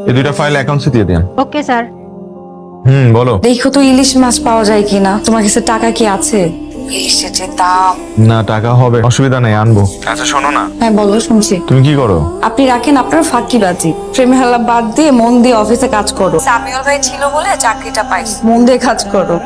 এই দুইটা ফাইল অ্যাকাউন্টসে দিয়ে দেন। Okay sir. বলো। দেখো তো ইলিশ মাছ পাওয়া যায় কিনা, তোমার কাছে টাকা কি আছে? ইলিশের যে দাম। না, টাকা হবে, অসুবিধা নেই, আনবো। আচ্ছা শোনো না। হ্যাঁ বলো, শুনছি। তুমি কি করো? আপনি রাখেন আপনার ফাঁকিবাজি, প্রেমে হাল্লা বাদ দিয়ে মন দিয়ে অফিসে কাজ করো। সামিউল ভাই ছিল বলে চাকরিটা পাইছি, মন দিয়ে কাজ করো।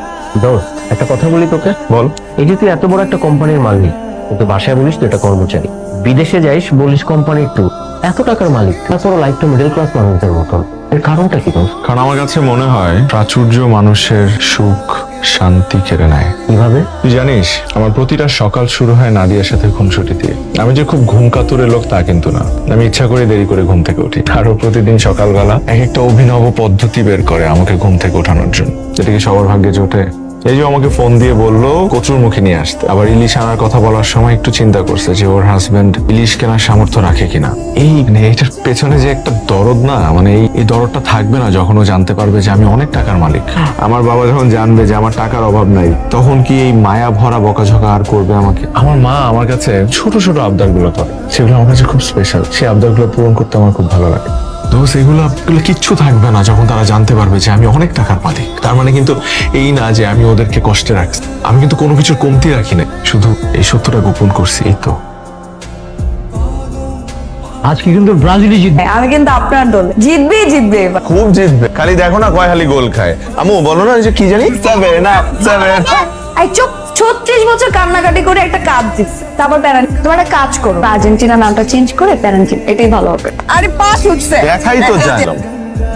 দোস্ত, একটা কথা বলি তোকে। বল। এই যে তুই এত বড় একটা কোম্পানির মালিক, কিন্তু বাসায় বলিস তুই একটা কর্মচারী। বিদেশে যাইস বলিস কোম্পানির টু, এত টাকার মালিক, তারপর লাইফটা মিডল ক্লাস মানুষদের মতন। এর কারণটা কি দোস্ত? কারণ আমার কাছে মনে হয় প্রাচুর্য মানুষের সুখ শান্তি কেড়ে নেয়। কিভাবে? তুই জানিস আমার প্রতিটা সকাল শুরু হয় নাদিয়ার সাথে খুনসুটি দিয়ে। আমি যে খুব ঘুম কাতুরে লোক তা কিন্তু না, আমি ইচ্ছা করে দেরি করে ঘুম থেকে উঠি। আরো প্রতিদিন সকালবেলা এক একটা অভিনব পদ্ধতি বের করে আমাকে ঘুম থেকে ওঠানোর জন্য, যেটা কি সবার ভাগ্যে জোটে। এই যে আমাকে ফোন দিয়ে বললো কচুর মুখে নিয়ে আসতে, আবার ইলিশ আনার কথা বলার সময় একটু চিন্তা করছে যে ওর হাজবেন্ড ইলিশ কেনার সামর্থ্য রাখে কিনা। এই এটার পেছনে যে একটা দরদ না, মানে এই দরদটা থাকবে না যখন ও জানতে পারবে যে আমি অনেক টাকার মালিক। আমার বাবা যখন জানবে যে আমার টাকার অভাব নাই, তখন কি এই মায়া ভরা বকাঝকা আর করবে আমাকে? আমার মা আমার কাছে ছোট ছোট আবদার গুলো করে, সেগুলো আমার কাছে খুব স্পেশাল। সেই আবদার গুলো পূরণ করতে আমার খুব ভালো লাগে। তো এগুলো কিচ্ছু থাকবে না যখন তারা জানতে পারবে যে আমি অনেক টাকার মালিক। তার মানে কিন্তু এই না যে আমি ওদেরকে কষ্টে রাখছি, আমি কিন্তু কোনো কিছুর কমতি রাখি না, শুধু এই সত্যটা গোপন করছি, এই তো। আজকে কিন্তু ব্রাজিলই জিতবে। আমি কিন্তু আপনার দলে জিতবে এবার। খুব জিতবে, খালি দেখো না কয় হালি গোল খায়। আমু বলো না যে কি জানি 7 এই চুপ, 36 বছর কান্নাকাটি করে একটা কাজ দিচ্ছে, তারপর প্যারেন্ট। তোমার একটা কাজ করো, আর্জেন্টিনা নামটা চেঞ্জ করে প্যারেন্টিন, এটাই ভালো হবে। আরে পাস উঠছে, দেখাই তো জানলাম।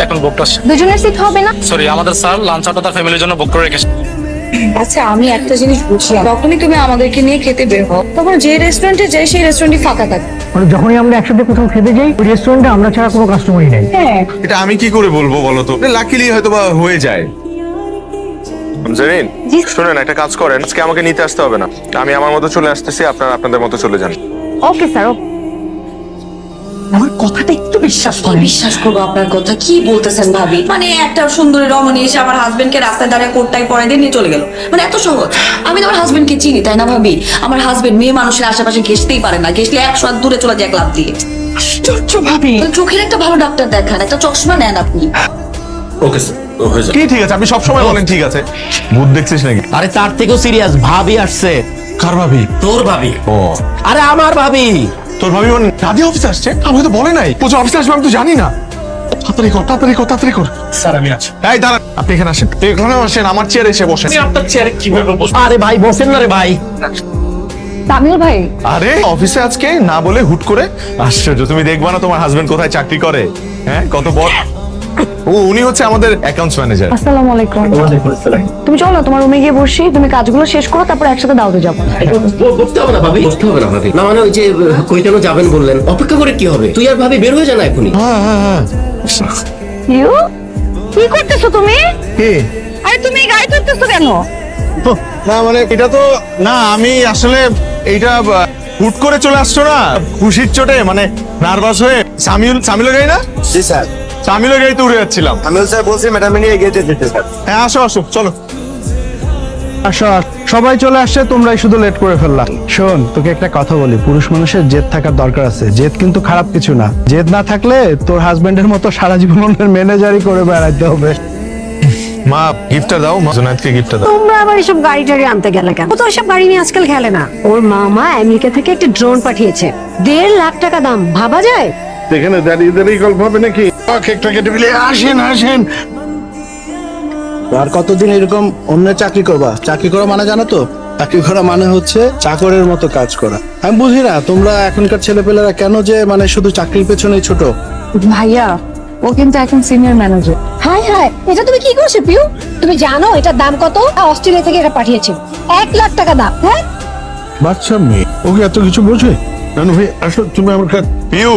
এখন বুকটা দুজনের সিট হবে না? সরি, আমাদের স্যার লাঞ্চ আউটটা তার ফ্যামিলির জন্য বুক করে রেখেছে। আচ্ছা আমি একটা জিনিস বুঝি, যখনই তুমি আমাদেরকে নিয়ে খেতে বের হও, তখন যে রেস্টুরেন্টে যাই সেই রেস্টুরেন্টই ফাঁকা থাকে। মানে যখনই আমরা একসাথে কোথাও খেতে যাই, ওই রেস্টুরেন্টে আমরা ছাড়া কোনো কাস্টমারই নাই। হ্যাঁ, এটা আমি কি করে বলবো বলো তো, লাকিলি হয়তো বা হয়ে যায়। জানেন, শুনেন একটা কাজ করেন, আজকে আমাকে নিতে আসতে হবে না, আমি আমার মতো চলে আসতেছি, আপনারা আপনাদের মতো চলে যান। Okay sir. আমার কথাটা একটু বিশ্বাস করে। বিশ্বাস করবো আপনার কথা? কি বলতেছেন ভাবি? মানে একটা সুন্দরী রমণী এসে আমার হাজবেন্ডকে রাস্তায় দাঁড়িয়ে কোটটাই পরে দিয়ে নিয়ে চলে গেল, মানে এত সহজ? আমি তো আমার হাজবেন্ডকে চিনি, তাই না ভাবি? আমার হাজবেন্ড মেয়ে মানুষের আশেপাশে ঘেসতেই পারে না, ঘেসলে 100 হাত দূরে চলে যায় এক লাফ দিয়ে। আশ্চর্য ভাবি। চোখের একটা ভালো ডাক্তার দেখান, একটা চশমা নেন আপনি। ওকে স্যার, হয়ে যাবে। কি ঠিক আছে? আপনি সবসময় বলেন ঠিক আছে, ভূত দেখছিস নাকি? আরে তার থেকেও সিরিয়াস, ভাবি আসছে। কার ভাবি? তোর ভাবি। ও, আরে আমার ভাবি। তোর ভাবি মানে নাদিয়া অফিসে আসছে? আমাকে তো বলে নাই। প্রচুর অফিসে আসবে আমি তো জানি না। তাড়াতাড়ি কর, তাড়াতাড়ি কর, তাড়াতাড়ি কর। স্যার আমি আছি। এই দাঁড়ান, আপনি এখানে আসেন, এখানে আসেন, আমার চেয়ারে এসে বসেন। আমি আপনার চেয়ারে কিভাবে বসবো? আরে ভাই বসেন না রে ভাই। তামিল ভাই, আরে অফিসে আজকে না বলে হুট করে? আশ্চর্য, তুমি দেখবা না তোমার হাজবেন্ড কোথায় চাকরি করে? হ্যাঁ, কত বড়। উনি হচ্ছে আমাদের অ্যাকাউন্টস ম্যানেজার। আসসালামু আলাইকুম। তুমি চলো না, তোমার রুমে গিয়ে বসি, তুমি কাজগুলো শেষ করো, তারপর একসাথে দাওতে যাবো। বসতে হবে না ভাবি, বসতে হবে না ভাবি। না মানে ওই যে কই যেন যাবেন বললেন, অপেক্ষা করে কি হবে? তুই আর ভাবি বের হয়ে যান এখনই। ইউ কি করতেছো তুমি? কে? আরে তুমি এই গাড়ি তুলতেছো কেন? না মানে এটা তো না, আমি আসলে এইটা হুট করে চলে আসছো না খুশির চোটে, মানে নার্ভাস হয়ে। সামিলের গাড়ি না? জি স্যার, সামিলের গাড়িতে উড়ে যাচ্ছিলাম। আমি স্যার বলছি ম্যাডাম নিয়ে এগিয়ে যেতে স্যার। হ্যাঁ আসো আসো, চলো। আসো, সবাই চলে আসছে, তোমরাই শুধু লেট করে ফেললা। শোন, তোকে একটা কথা বলি, পুরুষ মানুষের জেদ থাকার দরকার আছে। জেদ কিন্তু খারাপ কিছু না। জেদ না থাকলে তোর হাজবেন্ডের মতো সারা জীবন ম্যানেজারই করে বেড়াইতে হবে। মা গিফটটা দাও, মা জুনায়েদকে গিফটটা দাও। তোমরা আবার এসব গাড়ি টাড়ি আনতে গেলে কেন? ও তো এসব গাড়ি নিয়ে আজকাল খেলে না। ওর মামা আমেরিকা থেকে একটা ড্রোন পাঠিয়েছে, 1.5 লাখ টাকা দাম। ভাবা যায়? এখানে দাঁড়িয়ে দাঁড়িয়ে গল্প হবে নাকি? কেকটা কেটে ফেলে আসেন আসেন। আর কতদিন এরকম অন্যের চাকরি করবা? চাকরি করা মানে জানো তো? চাকরি করা মানে হচ্ছে চাকরের মতো কাজ করা। আমি বুঝি না তোমরা এখনকার ছেলেপেলেরা কেন যে মানে শুধু চাকরির পেছনেই ছোট। ভাইয়া, ও কিন্তু এখন সিনিয়র ম্যানেজার। হাই হাই, এটা তুমি কি করছো পিউ? তুমি জানো এটার দাম কত? অস্ট্রেলিয়া থেকে এটা পাঠিয়েছে, 1 লাখ টাকা দাম। হ্যাঁ, বাচ্চা মেয়ে, ওকে এত কিছু বোঝে? নানু ভাই আসো, তুমি আমার পিউ